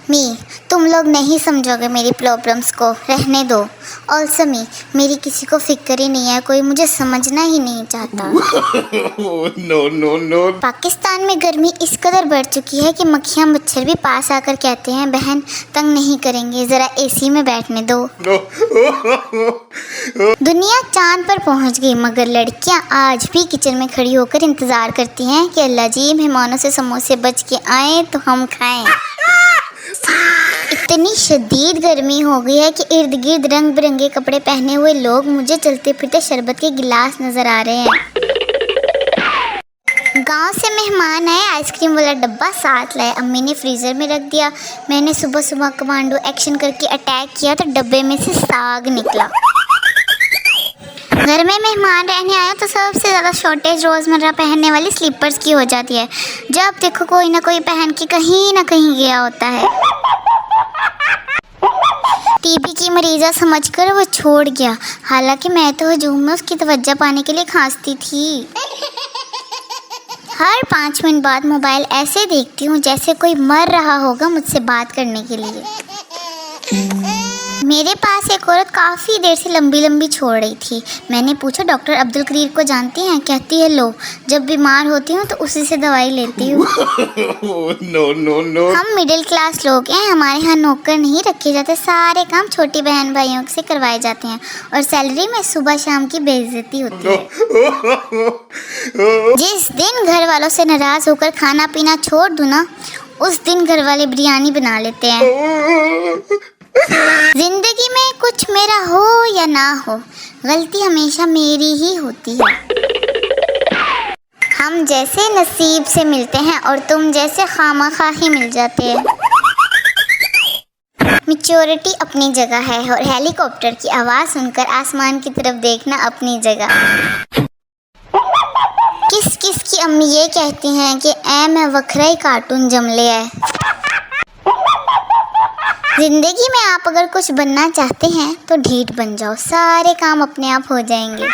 मी, तुम लोग नहीं समझोगे मेरी प्रॉब्लम्स को, रहने दो। ऑल्सो मी, मेरी किसी को फिक्र ही नहीं है, कोई मुझे समझना ही नहीं चाहता। No. पाकिस्तान में गर्मी इस कदर बढ़ चुकी है कि मक्खियाँ मच्छर भी पास आकर कहते हैं बहन तंग नहीं करेंगे, ज़रा एसी में बैठने दो। No. दुनिया चांद पर पहुंच गई मगर लड़कियां आज भी किचन में खड़ी होकर इंतज़ार करती हैं कि अल्लाह जी मेहमानों से समोसे बच के आएँ तो हम खाएं। इतनी शदीद गर्मी हो गई है कि इर्द गिर्द रंग बिरंगे कपड़े पहने हुए लोग मुझे चलते फिरते शरबत के गिलास नज़र आ रहे हैं। गांव से मेहमान आए, आइसक्रीम वाला डब्बा साथ लाए, अम्मी ने फ्रीज़र में रख दिया। मैंने सुबह सुबह कमांडो एक्शन करके अटैक किया तो डब्बे में से साग निकला। घर में मेहमान रहने आया तो सबसे ज़्यादा शॉर्टेज रोज़मर्रा पहनने वाली स्लीपर्स की हो जाती है। जब देखो कोई ना कोई पहन के कहीं ना कहीं गया होता है। टीबी की मरीज़ा समझकर वो छोड़ गया, हालांकि मैं तो हजूम में उसकी तवज्जो पाने के लिए खांसती थी। हर 5 मिनट बाद मोबाइल ऐसे देखती हूँ जैसे कोई मर रहा होगा मुझसे बात करने के लिए। मेरे पास एक औरत काफ़ी देर से लंबी छोड़ रही थी। मैंने पूछा डॉक्टर अब्दुल करीर को जानती हैं? कहती है लो, जब बीमार होती हूँ तो उसी से दवाई लेती हूँ। No. हम मिडिल क्लास लोग हैं, हमारे यहाँ नौकर नहीं रखे जाते, सारे काम छोटी बहन भाइयों से करवाए जाते हैं और सैलरी में सुबह शाम की बेइज्जती होती है। जिस दिन घर वालों से नाराज़ होकर खाना पीना छोड़ दूँ ना, उस दिन घर वाले बिरयानी बना लेते हैं। जिंदगी में कुछ मेरा हो या ना हो, गलती हमेशा मेरी ही होती है। हम जैसे नसीब से मिलते हैं और तुम जैसे खामखा ही मिल जाते हैं। मैच्योरिटी अपनी जगह है और हेलीकॉप्टर की आवाज़ सुनकर आसमान की तरफ देखना अपनी जगह। किस किस की अम्मी ये कहती हैं कि मैं वखरा ही कार्टून जम ले है। जिंदगी में आप अगर कुछ बनना चाहते हैं तो ढीठ बन जाओ, सारे काम अपने आप हो जाएंगे।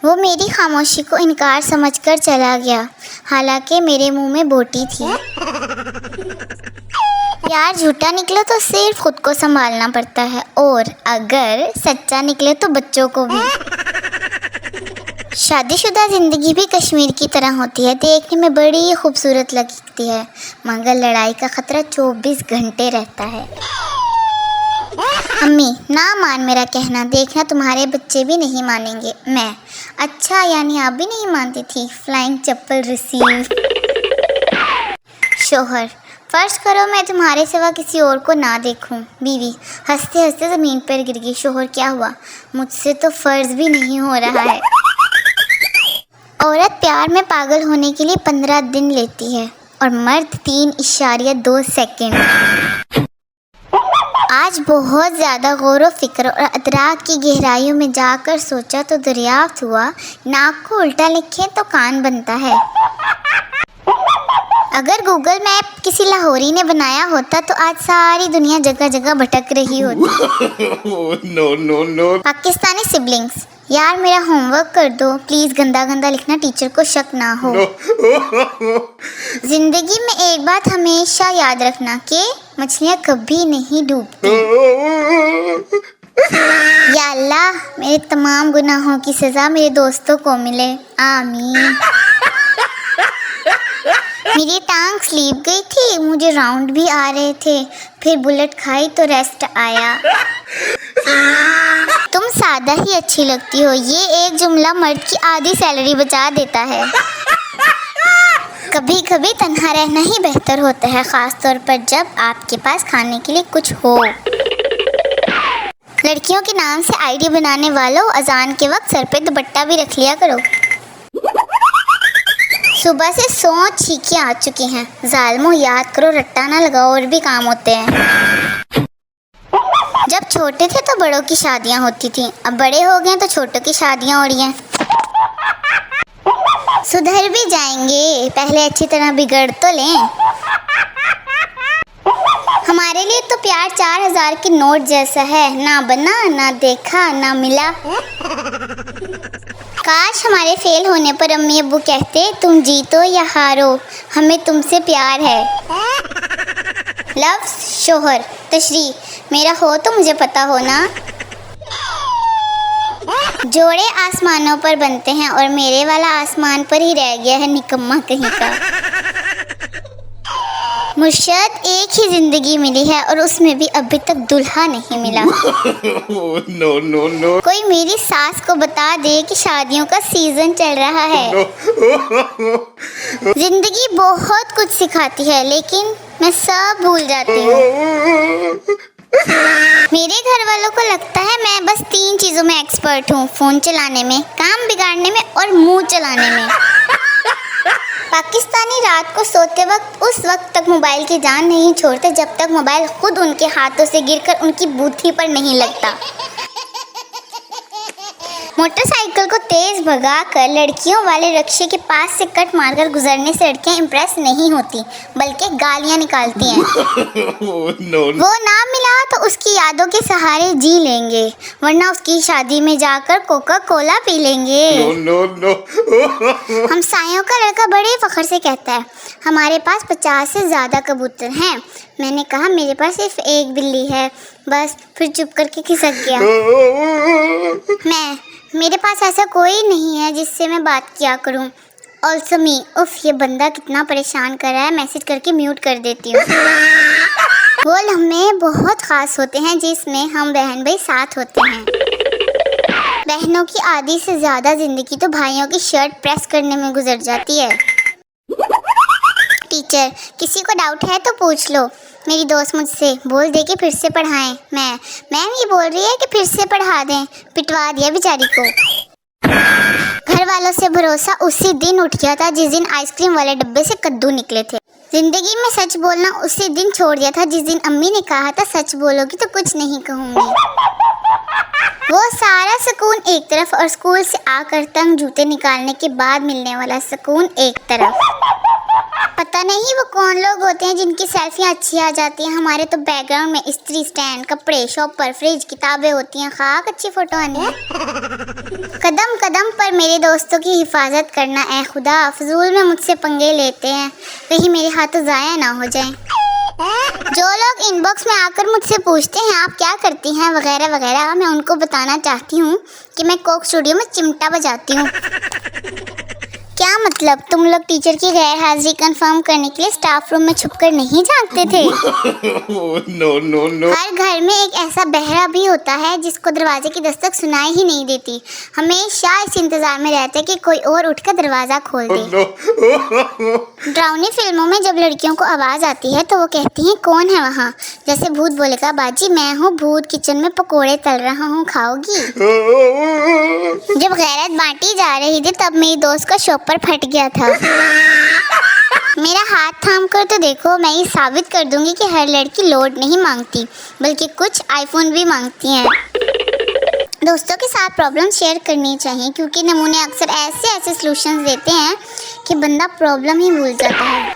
वो मेरी खामोशी को इनकार समझकर चला गया, हालांकि मेरे मुंह में बोटी थी। प्यार झूठा निकले तो सिर्फ खुद को संभालना पड़ता है, और अगर सच्चा निकले तो बच्चों को भी। शादीशुदा ज़िंदगी भी कश्मीर की तरह होती है, देखने में बड़ी खूबसूरत लगती है, मगर लड़ाई का ख़तरा 24 घंटे रहता है। अम्मी ना मान मेरा कहना, देखना तुम्हारे बच्चे भी नहीं मानेंगे। मैं अच्छा, यानी आप भी नहीं मानती थी? फ्लाइंग चप्पल रिसीव। शोहर फर्ज करो मैं तुम्हारे सिवा किसी और को ना देखूं। बीवी हंसते हंसते ज़मीन पर गिर गई। शोहर क्या हुआ? मुझसे तो फ़र्ज भी नहीं हो रहा है। औरत प्यार में पागल होने के लिए 15 दिन लेती है और मर्द 3.2 सेकंड। आज बहुत ज़्यादा गौर व फिक्र और अदराक की गहराइयों में जाकर सोचा तो दरियाफ्त हुआ, नाक को उल्टा लिखें तो कान बनता है। अगर गूगल मैप किसी लाहौरी ने बनाया होता तो आज सारी दुनिया जगह जगह भटक रही होती। No. पाकिस्तानी सिबलिंग्स, यार मेरा होमवर्क कर दो प्लीज़, गंदा गंदा लिखना, टीचर को शक ना हो। जिंदगी में एक बात हमेशा याद रखना कि मछलियाँ कभी नहीं डूबती। या अल्लाह मेरे तमाम गुनाहों की सज़ा मेरे दोस्तों को मिले, आमीन। मेरी टांग स्लीप गई थी, मुझे राउंड भी आ रहे थे, फिर बुलेट खाई तो रेस्ट आया। तुम सादा ही अच्छी लगती हो, ये एक जुमला मर्द की आधी सैलरी बचा देता है। कभी कभी तन्हा रहना ही बेहतर होता है, ख़ास तौर पर जब आपके पास खाने के लिए कुछ हो। लड़कियों के नाम से आईडी बनाने वालों, अजान के वक्त सर पे दुपट्टा भी रख लिया करो। सुबह से 100 छींकें आ चुकी हैं। जालिमों याद करो, रट्टा ना लगाओ, और भी काम होते हैं। जब छोटे थे तो बड़ों की शादियां होती थी, अब बड़े हो गए तो छोटों की शादियां हो रही हैं। सुधर भी जाएंगे, पहले अच्छी तरह बिगड़ तो लें। हमारे लिए तो प्यार 4000 के नोट जैसा है, ना बना ना देखा ना मिला। काश हमारे फेल होने पर अम्मी अब्बू कहते तुम जीतो या हारो, हमें तुमसे प्यार है। लफ्ज़ शोहर तशरी मेरा हो तो मुझे पता हो ना। जोड़े आसमानों पर बनते हैं और मेरे वाला आसमान पर ही रह गया है, निकम्मा कहीं का। मुर्शद एक ही जिंदगी मिली है और उसमें भी अभी तक दुल्हा नहीं मिला। no, no, no. कोई मेरी सास को बता दे कि शादियों का सीजन चल रहा है। जिंदगी बहुत कुछ सिखाती है लेकिन मैं सब भूल जाती हूँ। मेरे घर वालों को लगता है मैं बस 3 चीज़ों में एक्सपर्ट हूँ, फ़ोन चलाने में, काम बिगाड़ने में और मुंह चलाने में। पाकिस्तानी रात को सोते वक्त उस वक्त तक मोबाइल की जान नहीं छोड़ते जब तक मोबाइल खुद उनके हाथों से गिरकर उनकी बूथी पर नहीं लगता। मोटरसाइकिल को तेज भगाकर लड़कियों वाले रिक्शे के पास से कट मारकर गुजरने से लड़कियां इम्प्रेस नहीं होती बल्कि गालियां निकालती हैं। no. वो ना मिला तो उसकी यादों के सहारे जी लेंगे वरना उसकी शादी में जाकर कोका कोला पी लेंगे। No. हमसायों का लड़का बड़े फख्र से कहता है हमारे पास 50 से ज़्यादा कबूतर हैं। मैंने कहा मेरे पास सिर्फ एक बिल्ली है, बस फिर चुप करके खिसक गया। मेरे पास ऐसा कोई नहीं है जिससे मैं बात किया करूं। ऑल्सो मी, उफ ये बंदा कितना परेशान कर रहा है, मैसेज करके म्यूट कर देती हूँ। वो लम्हे बहुत ख़ास होते हैं जिसमें हम बहन भाई साथ होते हैं। बहनों की आधी से ज़्यादा ज़िंदगी तो भाइयों की शर्ट प्रेस करने में गुजर जाती है। टीचर किसी को डाउट है तो पूछ लो। मेरी दोस्त मुझसे बोल दे कि फिर से पढ़ाएं। मैम ये बोल रही है कि फिर से पढ़ा दें। पिटवा दिया बेचारी को। घर वालों से भरोसा उसी दिन उठ गया था जिस दिन आइसक्रीम वाले डब्बे से कद्दू निकले थे। जिंदगी में सच बोलना उसी दिन छोड़ दिया था जिस दिन अम्मी ने कहा था सच बोलोगी तो कुछ नहीं कहूँगी। वो सारा सुकून एक तरफ और स्कूल से आकर तंग जूते निकालने के बाद मिलने वाला सुकून एक तरफ। पता नहीं वो कौन लोग होते हैं जिनकी सेल्फियाँ अच्छी आ जाती हैं। हमारे तो बैकग्राउंड में इस्त्री स्टैंड, कपड़े, शॉपर, फ्रिज, किताबें होती हैं। खाक अच्छी फोटो आनी है। कदम कदम पर मेरे दोस्तों की हिफाजत करना ए खुदा, फजूल में मुझसे पंगे लेते हैं, कहीं मेरे हाथों ज़ाया ना हो जाएं। जो लोग इनबॉक्स में आकर मुझसे पूछते हैं आप क्या करती हैं वगैरह वगैरह, मैं उनको बताना चाहती हूँ कि मैं कोक स्टूडियो में चिमटा बजाती हूँ। क्या मतलब तुम लोग टीचर की गैर हाजिरी कंफर्म करने के लिए स्टाफ रूम में छुपकर नहीं जाते थे? No. हर घर में एक ऐसा बहरा भी होता है जिसको दरवाजे की दस्तक सुनाई ही नहीं देती। हमेशा इस इंतजार में रहते कि कोई और उठकर दरवाज़ा खोल दे। ड्राउनी फिल्मों में जब लड़कियों को आवाज़ आती है तो वो कहती हैं कौन है वहाँ। जैसे भूत बोलेगा बाजी मैं हूँ भूत, किचन में पकोड़े तल रहा हूँ, खाओगी? जब गैरत बांटी जा रही थी तब मेरी दोस्त का शॉपर फट गया था। मेरा हाथ थाम कर तो देखो, मैं ये साबित कर दूंगी कि हर लड़की लोड नहीं मांगती बल्कि कुछ आईफोन भी मांगती हैं। दोस्तों के साथ प्रॉब्लम शेयर करनी चाहिए क्योंकि नमूने अक्सर ऐसे सलूशंस देते हैं कि बंदा प्रॉब्लम ही भूल जाता है।